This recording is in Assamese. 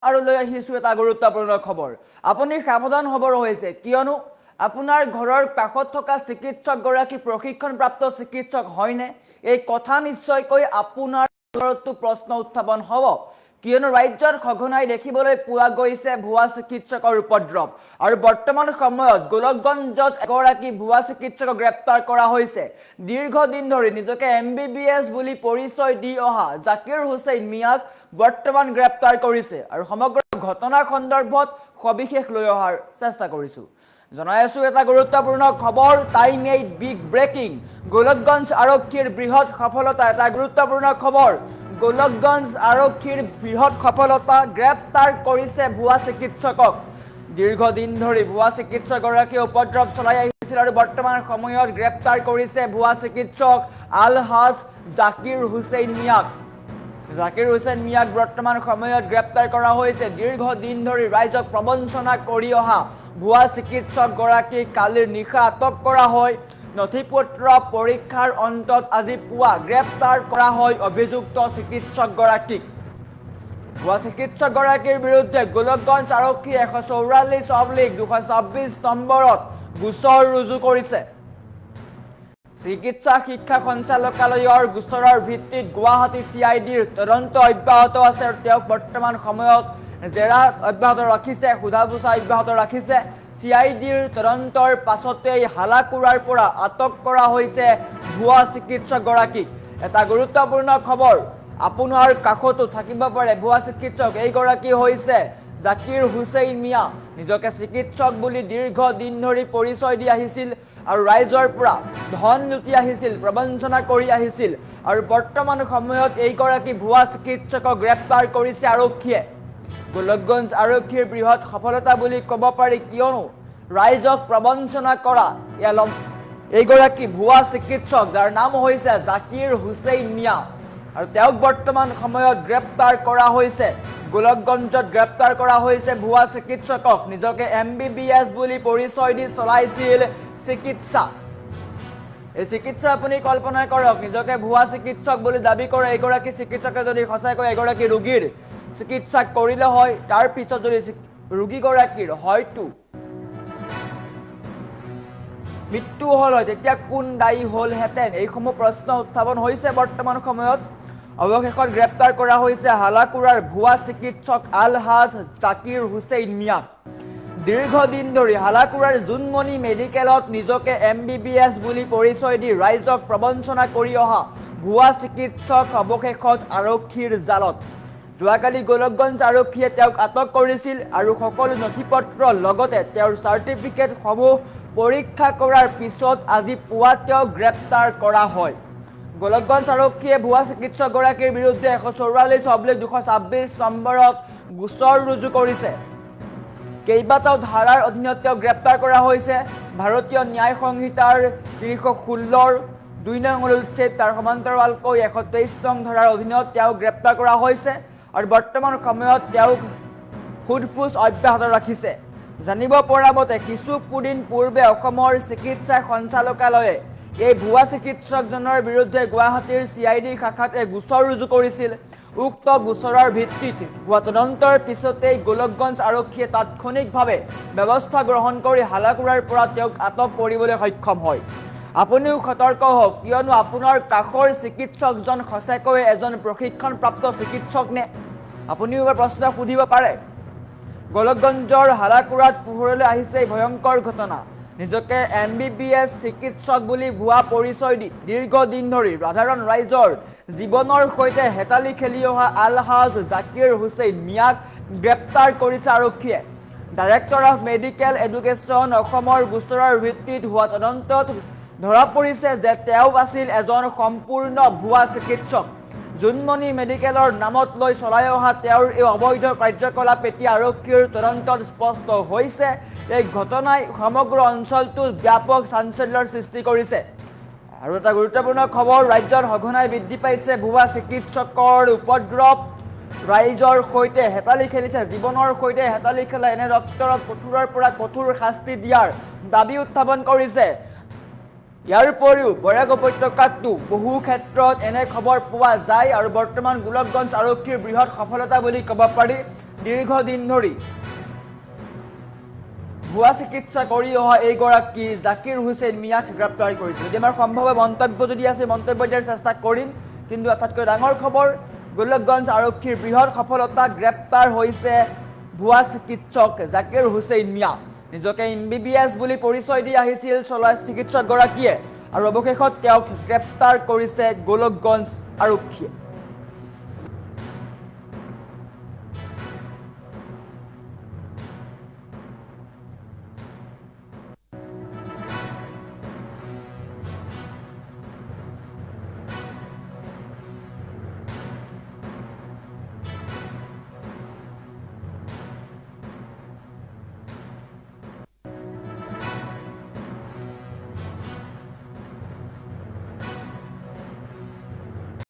আৰু লৈ আহিছো এটা গুৰুত্বপূৰ্ণ খবৰ। আপুনি সাৱধান হবৰ হৈছে কিয়নো আপোনাৰ ঘৰৰ কাষত থকা চিকিৎসকগৰাকী প্ৰশিক্ষণপ্ৰাপ্ত চিকিৎসক হয়নে? এই কথা নিশ্চয়কৈ আপোনাৰ ওপৰতো প্ৰশ্ন উত্থাপন হ'ব। কিয়নো ৰাজ্যত সঘনাই দেখিবলৈ পোৱা গৈছে ভুৱা চিকিৎসকৰ উপদ্ৰৱ। আৰু বৰ্তমান সময়ত গোলকগঞ্জত এগৰাকী ভুৱা চিকিৎসকক গ্ৰেপ্তাৰ কৰা হৈছে। দীৰ্ঘদিন ধৰি নিজকে MBBS বুলি পৰিচয় দি অহা জাকিৰ হুছেইন মিয়াক বৰ্তমান গ্ৰেপ্তাৰ কৰিছে আৰু সমগ্ৰ ঘটনা সন্দৰ্ভত সবিশেষ লৈ অহাৰ চেষ্টা কৰিছো। জনাই আছো এটা গুৰুত্বপূৰ্ণ খবৰ, টাইম 8 বিগ ব্ৰেকিং। গোলকগঞ্জ আৰক্ষীৰ বৃহৎ সফলতা, এটা গুৰুত্বপূৰ্ণ খবৰ। গোলকগঞ্জ আৰক্ষীৰ বৃহৎ সফলতা, গ্ৰেপ্তাৰ কৰিছে ভুৱা চিকিৎসকক। দীৰ্ঘদিন ধৰি ভুৱা চিকিৎসকগৰাকীয়ে উপদ্ৰৱ চলাই আহিছিল আৰু বৰ্তমান সময়ত গ্ৰেপ্তাৰ কৰিছে ভুৱা চিকিৎসক আলহাজ জাকিৰ হুছেইন মিয়াক। জাকিৰ হুছেইন মিয়াক বৰ্তমান সময়ত গ্ৰেপ্তাৰ কৰা হৈছে। দীৰ্ঘদিন ধৰি ৰাইজক প্ৰবঞ্চনা কৰি অহা ভুৱা চিকিৎসকগৰাকীক কালিৰ নিশা আটক কৰা হয়। নথিপত্ৰ পৰীক্ষাৰ অন্তত আজি পুৱা গ্ৰেপ্তাৰ কৰা হয় অভিযুক্ত চিকিৎসকগৰাকীক। ভুৱা চিকিৎসকগৰাকীৰ বিৰুদ্ধে গোলকগঞ্জ আৰক্ষীয়ে 144/2026 নম্বৰত গোচৰ ৰুজু কৰিছে। চিকিৎসা শিক্ষা সঞ্চালকালয়ৰ গোচৰৰ ভিত্তিত গুৱাহাটী CIDৰ তদন্ত অব্যাহত আছে আৰু তেওঁক বৰ্তমান সময়ত জেৰা অব্যাহত ৰাখিছে, সোধা পোছা অব্যাহত ৰাখিছে। CIDৰ তদন্তৰ পাছতেই হালাকুৰাৰ পৰা আটক কৰা হৈছে ভুৱা চিকিৎসকগৰাকীক। এটা গুৰুত্বপূৰ্ণ খবৰ, আপোনাৰ কাষতো থাকিব পাৰে ভুৱা চিকিৎসক। এইগৰাকী হৈছে জাকিৰ হুছেইন মিয়া। নিজকে চিকিৎসক বুলি দীৰ্ঘদিন ধৰি পৰিচয় দি আহিছিল আৰু ৰাইজৰ পৰা ধন লুটি আহিছিল, প্ৰবঞ্চনা কৰি আহিছিল আৰু বৰ্তমান সময়ত এইগৰাকী ভুৱা চিকিৎসকক গ্ৰেপ্তাৰ কৰিছে আৰক্ষীয়ে। গোলকগঞ্জ আৰক্ষীৰ বৃহৎ সফলতা বুলি ক'ব পাৰি, কিয়নো ৰাইজক প্ৰবঞ্চনা কৰা এইগৰাকী ভুৱা চিকিৎসক, যাৰ নাম হৈছে জাকিৰ হুছেইন মিয়া, আৰু তেওঁক বৰ্তমান সময়ত গ্ৰেপ্তাৰ কৰা হৈছে। গোলকগঞ্জত গ্ৰেপ্তাৰ কৰা হৈছে ভুৱা চিকিৎসকক। নিজকে MBBS বুলি পৰিচয় দি চলাইছিল চিকিৎসা। এই চিকিৎসা আপুনি কল্পনা কৰক, নিজকে ভুৱা চিকিৎসক বুলি দাবী কৰে এগৰাকী চিকিৎসকে যদি সঁচাকৈ এগৰাকী ৰোগীৰ চিকিৎসা কৰিলে হয়, তাৰ পিছত যদি ৰোগীগৰাকীৰ হয়তো মৃত্যু হ'ল হয়, তেতিয়া কোন দায়ী হ'লহেঁতেন? এইসমূহ প্ৰশ্ন উত্থাপন হৈছে বৰ্তমান সময়ত। অৱশেষত গ্ৰেপ্তাৰ কৰা হৈছে হালাকুৰাৰ ভুৱা চিকিৎসক আলহাজ জাকিৰ হুছেইন মিয়াক। দীৰ্ঘদিন ধৰি হালাকুৰাৰ জোনমণি মেডিকেলত নিজকে MBBS বুলি পৰিচয় দি ৰাইজক প্ৰবঞ্চনা কৰি অহা ভুৱা চিকিৎসক অৱশেষত আৰক্ষীৰ জালত। যোৱাকালি গোলকগঞ্জ আৰক্ষীয়ে তেওঁক আটক কৰিছিল আৰু সকলো নথিপত্ৰ লগতে তেওঁৰ চাৰ্টিফিকেটসমূহ পৰীক্ষা কৰাৰ পিছত আজি পুৱা তেওঁক গ্ৰেপ্তাৰ কৰা হয়। গোলকগঞ্জ আৰক্ষীয়ে ভুৱা চিকিৎসকগৰাকীৰ বিৰুদ্ধে 144/2026 নম্বৰত গোচৰ ৰুজু কৰিছে। কেইবাটাও ধাৰাৰ অধীনত তেওঁক গ্ৰেপ্তাৰ কৰা হৈছে। ভাৰতীয় ন্যায় সংহিতাৰ 316ৰ 2 নং অনুচ্ছেদ, তাৰ সমান্তৰালকৈ 123 নং ধাৰাৰ অধীনত তেওঁক গ্ৰেপ্তাৰ কৰা হৈছে আৰু বৰ্তমান সময়ত তেওঁক সোধপোছ অব্যাহত ৰাখিছে। জানিব পৰা মতে কিছুদিন পূৰ্বে অসমৰ চিকিৎসা সঞ্চালকালয়ে এই ভুৱা চিকিৎসকজনৰ বিৰুদ্ধে গুৱাহাটীৰ CID শাখাত গোচৰ ৰুজু কৰিছিল। উক্ত গোচৰৰ ভিত্তিত হোৱা তদন্তৰ পিছতেই গোলকগঞ্জ আৰক্ষীয়ে তাৎক্ষণিকভাৱে ব্যৱস্থা গ্ৰহণ কৰি হালাকুৰাৰ পৰা তেওঁক আটক কৰিবলৈ সক্ষম হয়। আপুনিও সতৰ্ক হওক, কিয়নো আপোনাৰ কাষৰ চিকিৎসকজন সঁচাকৈ এজন প্ৰশিক্ষণপ্ৰাপ্ত চিকিৎসক নে? আপুনিও এবাৰ প্ৰশ্ন সুধিব পাৰে। গোলকগঞ্জৰ হালাকুৰাত পোহৰলৈ আহিছে এই ভয়ংকৰ ঘটনা। নিজকে MBBS চিকিৎসক বুলি ভুৱা পৰিচয় দি দীৰ্ঘদিন ধৰি সাধাৰণ ৰাইজৰ জীৱনৰ সৈতে হেতালি খেলি অহা আলহাজ জাকিৰ হুছেইন মিয়াক গ্ৰেপ্তাৰ কৰিছে আৰক্ষীয়ে। ডাইৰেক্টৰ অফ মেডিকেল এডুকেশ্যন অসমৰ গোচৰৰ ভিত্তিত হোৱা তদন্তত ধৰা পৰিছে যে তেওঁ আছিল এজন সম্পূৰ্ণ ভুৱা চিকিৎসক। জোনমণি মেডিকেলৰ নামত লৈ চলাই অহা তেওঁৰ এই অবৈধ কাৰ্যকলাপ এতিয়া আৰক্ষীৰ তদন্তত স্পষ্ট হৈছে। এই ঘটনাই সমগ্ৰ অঞ্চলটোত ব্যাপক চাঞ্চল্যৰ সৃষ্টি কৰিছে। আৰু এটা গুৰুত্বপূৰ্ণ খবৰ, ৰাজ্যত সঘনাই বৃদ্ধি পাইছে ভুৱা চিকিৎসকৰ উপদ্ৰৱ। ৰাইজৰ সৈতে হেতালি খেলিছে, জীৱনৰ সৈতে হেতালি খেলা এনে ডক্টৰক কঠোৰৰ পৰা কঠোৰ শাস্তি দিয়াৰ দাবী উত্থাপন কৰিছে। ইয়াৰ উপৰিও বৰাক উপত্যকাতো বহু ক্ষেত্ৰত এনে খবৰ পোৱা যায় আৰু বৰ্তমান গোলকগঞ্জ আৰক্ষীৰ বৃহৎ সফলতা বুলি ক'ব পাৰি। দীৰ্ঘদিন ধৰি ভুৱা চিকিৎসা কৰি অহা এইগৰাকী জাকিৰ হুছেইন মিয়াক গ্ৰেপ্তাৰ কৰিছিল। যদি আমাৰ সম্ভৱ মন্তব্য যদি আছে মন্তব্য দিয়াৰ চেষ্টা কৰিম, কিন্তু আটাইতকৈ ডাঙৰ খবৰ গোলকগঞ্জ আৰক্ষীৰ বৃহৎ সফলতা, গ্ৰেপ্তাৰ হৈছে ভুৱা চিকিৎসক জাকিৰ হুছেইন মিয়া। নিজকে MBBS বুলি পৰিচয় দি আহিছিল চিকিৎসকগৰাকীয়ে আৰু অৱশেষত তেওঁক গ্ৰেপ্তাৰ কৰিছে গোলকগঞ্জ আৰক্ষীয়ে।